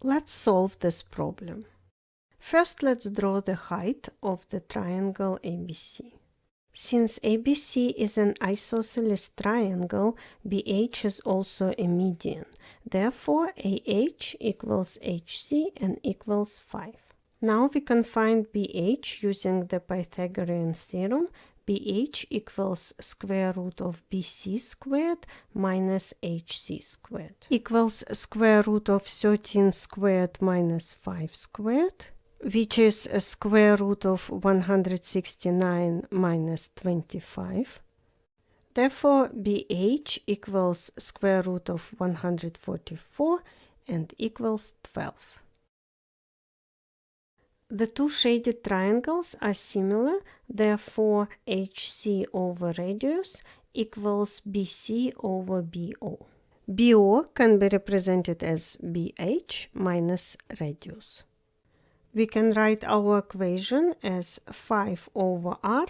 Let's solve this problem. First, let's draw the height of the triangle ABC. Since ABC is an isosceles triangle, BH is also a median. Therefore, AH equals HC and equals 5. Now we can find BH using the Pythagorean theorem. BH equals square root of BC squared minus HC squared equals square root of 13 squared minus 5 squared, which is a square root of 169 minus 25. Therefore, BH equals square root of 144 and equals 12. The two shaded triangles are similar, therefore HC over radius equals BC over BO. BO can be represented as BH minus radius. We can write our equation as 5 over r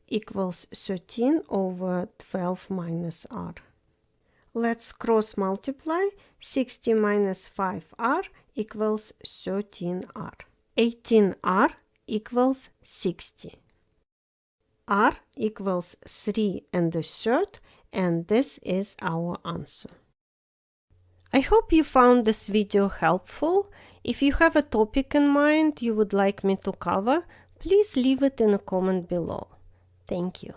equals 13 over 12 minus r. Let's cross multiply. 60 minus 5r equals 13r. 18r equals 60. R equals 3 and a third, and this is our answer. I hope you found this video helpful. If you have a topic in mind you would like me to cover, please leave it in a comment below. Thank you.